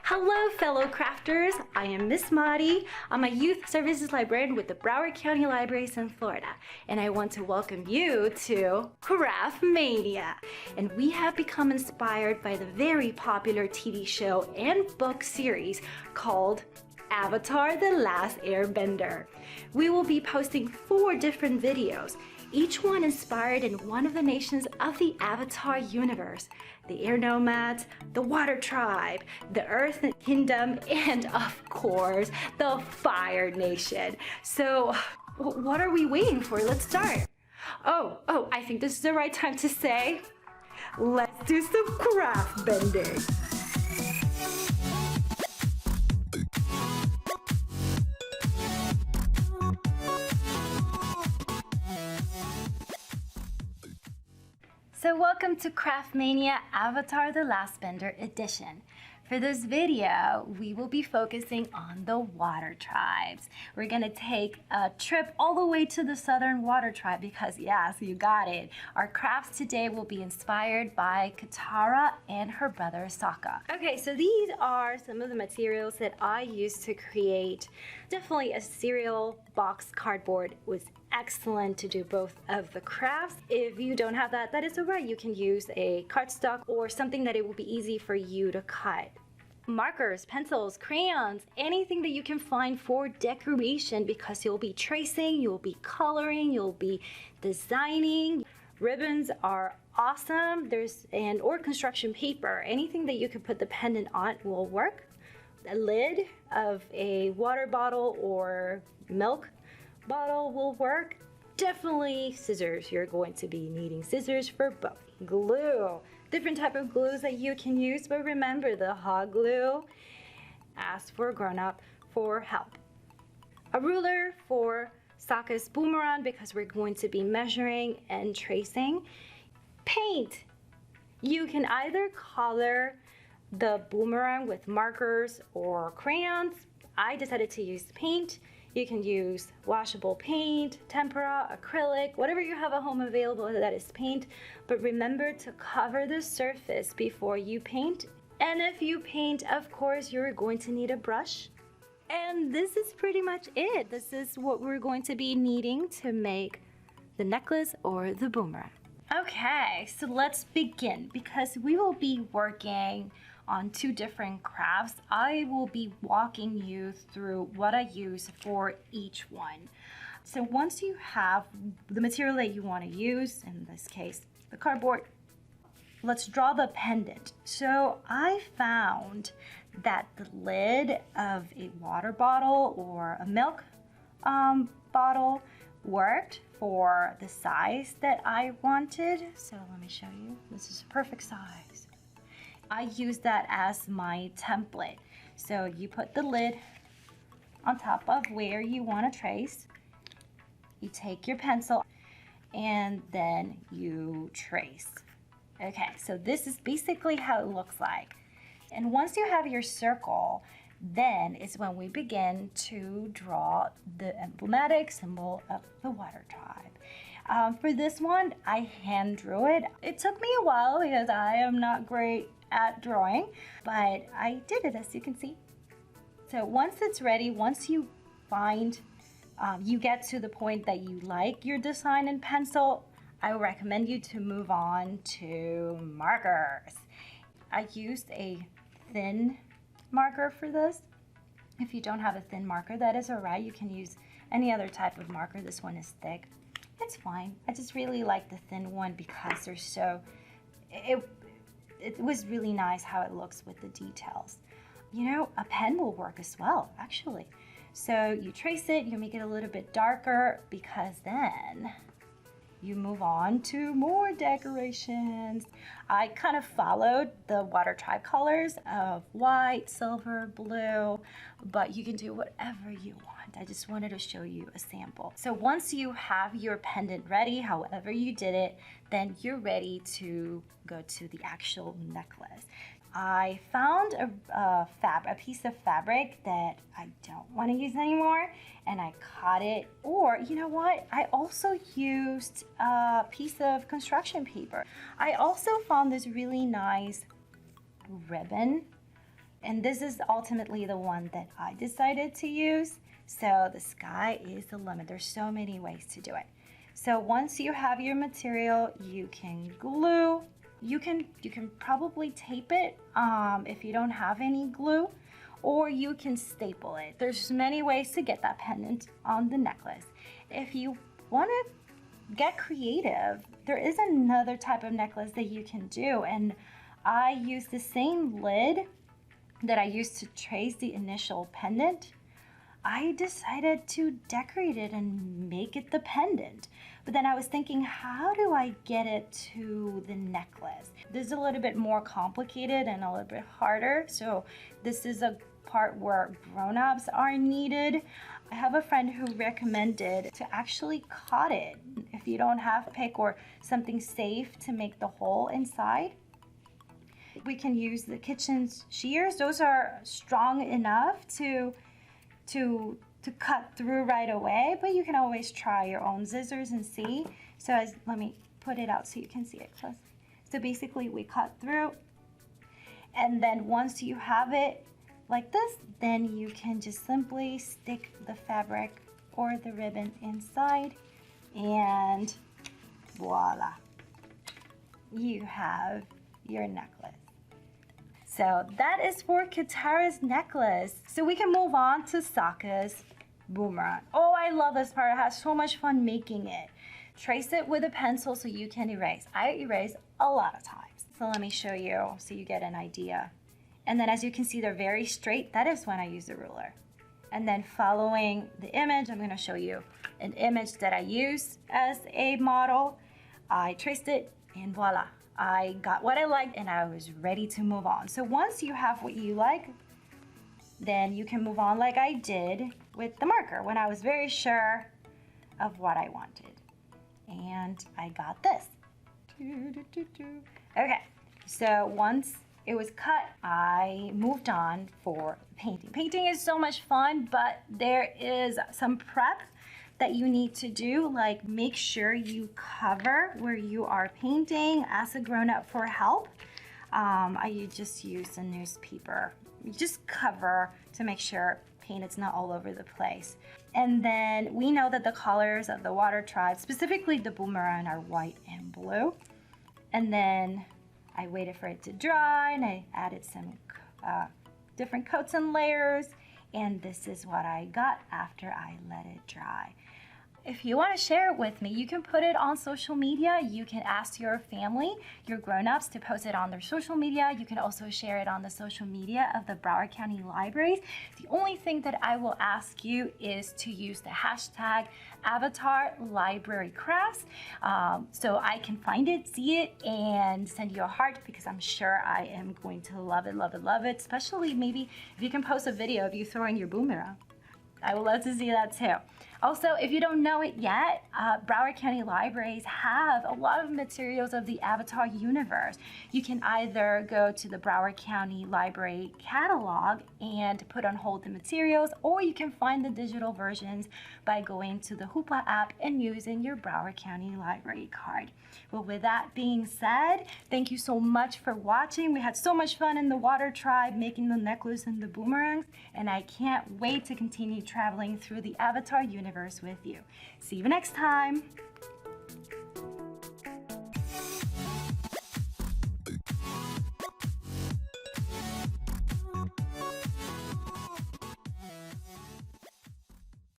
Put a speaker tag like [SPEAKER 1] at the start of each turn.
[SPEAKER 1] Hello, fellow crafters. I am Miss Madi. I'm a youth services librarian with the Broward County Libraries in Florida, and I want to welcome you to Craft Mania. And we have become inspired by the very popular TV show and book series called Avatar: The Last Airbender. We will be posting 4 different videos, each one inspired in one of the nations of the Avatar universe: the Air Nomads, the Water Tribe, the Earth Kingdom, and of course, the Fire Nation. So what are we waiting for? Let's start. Oh, I think this is the right time to say, let's do some craft bending. So welcome to Craft Mania Avatar: The Last Airbender edition. For this video, we will be focusing on the Water Tribes. We're gonna take a trip all the way to the Southern Water Tribe because yes, you got it. Our crafts today will be inspired by Katara and her brother Sokka. Okay, so these are some of the materials that I used to create. Definitely a cereal box cardboard was excellent to do both of the crafts. If you don't have that, that is alright. You can use a cardstock or something that it will be easy for you to cut. Markers, pencils, crayons, anything that you can find for decoration because you'll be tracing, you'll be coloring, you'll be designing. Ribbons are awesome. Or construction paper. Anything that you can put the pendant on will work. A lid of a water bottle or milk bottle will work. Definitely scissors. You're going to be needing scissors for both. Glue. Different type of glues that you can use, but remember the hot glue. Ask for a grown-up for help. A ruler for Sokka's boomerang because we're going to be measuring and tracing. Paint. You can either color the boomerang with markers or crayons. I decided to use paint. You can use washable paint, tempera, acrylic, whatever you have at home available that is paint. But remember to cover the surface before you paint. And if you paint, of course, you're going to need a brush. And this is pretty much it. This is what we're going to be needing to make the necklace or the boomerang. Okay, so let's begin because we will be working on 2 different crafts. I will be walking you through what I use for each one. So once you have the material that you want to use, in this case, the cardboard, let's draw the pendant. So I found that the lid of a water bottle or a milk bottle worked for the size that I wanted. So let me show you. This is a perfect size. I use that as my template. So you put the lid on top of where you want to trace. You take your pencil and then you trace. Okay, so this is basically how it looks like. And once you have your circle, then is when we begin to draw the emblematic symbol of the Water Tribe. For this one, I hand drew it. It took me a while because I am not great at drawing, but I did it, as you can see. So once it's ready, once you find, you get to the point that you like your design in pencil, I would recommend you to move on to markers. I used a thin marker for this. If you don't have a thin marker, that is alright. You can use any other type of marker. This one is thick. It's fine. I just really like the thin one because they're so, it was really nice how it looks with the details. You know, a pen will work as well, actually. So you trace it, you make it a little bit darker because then you move on to more decorations. I kind of followed the Water Tribe colors of white, silver, blue, but you can do whatever you want. I just wanted to show you a sample. So once you have your pendant ready, however you did it, then you're ready to go to the actual necklace. I found a piece of fabric that I don't want to use anymore, and I cut it. Or, you know what? I also used a piece of construction paper. I also found this really nice ribbon And this is ultimately the one that I decided to use. So the sky is the limit. There's so many ways to do it. So once you have your material, you can glue. You can probably tape it if you don't have any glue, or you can staple it. There's many ways to get that pendant on the necklace. If you want to get creative, there is another type of necklace that you can do, and I use the same lid that I used to trace the initial pendant. I decided to decorate it and make it the pendant. But then I was thinking, how do I get it to the necklace? This is a little bit more complicated and a little bit harder. So this is a part where grown-ups are needed. I have a friend who recommended to actually cut it if you don't have pick or something safe to make the hole inside. We can use the kitchen shears. Those are strong enough to cut through right away, but you can always try your own scissors and see. So let me put it out so you can see it close. So basically we cut through, and then once you have it like this, then you can just simply stick the fabric or the ribbon inside, and voila, you have your necklace. So that is for Katara's necklace. So we can move on to Sokka's boomerang. Oh, I love this part. I had so much fun making it. Trace it with a pencil so you can erase. I erase a lot of times. So let me show you so you get an idea. And then as you can see, they're very straight. That is when I use the ruler. And then following the image, I'm gonna show you an image that I used as a model. I traced it and voila. I got what I liked and I was ready to move on. So once you have what you like, then you can move on like I did with the marker when I was very sure of what I wanted. And I got this. Okay, so once it was cut, I moved on for painting. Painting is so much fun, but there is some prep that you need to do, like make sure you cover where you are painting. Ask a grown-up for help. I just use a newspaper. You just cover to make sure paint is not all over the place. And then we know that the colors of the water tribe, specifically the boomerang, are white and blue. And then I waited for it to dry and I added some different coats and layers. And this is what I got after I let it dry. If you want to share it with me, you can put it on social media. You can ask your family, your grown-ups, to post it on their social media. You can also share it on the social media of the Broward County Libraries. The only thing that I will ask you is to use the hashtag #AvatarLibraryCrafts so I can find it, see it, and send you a heart, because I'm sure I am going to love it, love it, love it. Especially maybe if you can post a video of you throwing your boomerang. I would love to see that too. Also, if you don't know it yet, Broward County Libraries have a lot of materials of the Avatar universe. You can either go to the Broward County Library catalog and put on hold the materials, or you can find the digital versions by going to the Hoopla app and using your Broward County Library card. Well, with that being said, thank you so much for watching. We had so much fun in the water tribe making the necklace and the boomerangs, and I can't wait to continue traveling through the Avatar universe with you. See you next time.